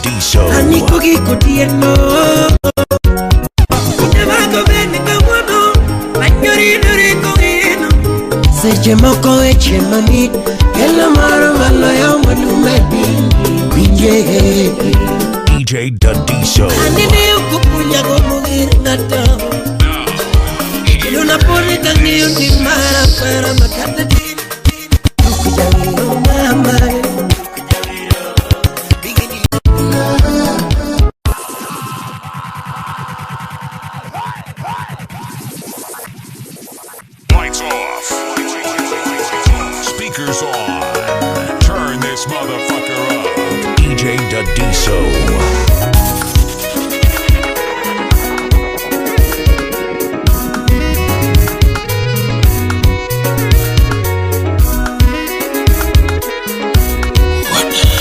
Dadiso. Ani cookie codiendo. Never go back to the one. Like you're in the coino. Se chemoko e chemami. Kela mara malaya manu medi. Quinje. DJ Dadiso. Ani ne ukupunya go mugir ngata. Luna pone tangi undi mara para makata di. Kujali no mama. Lights off. Speakers on. Turn this motherfucker up. DJ Dadiso.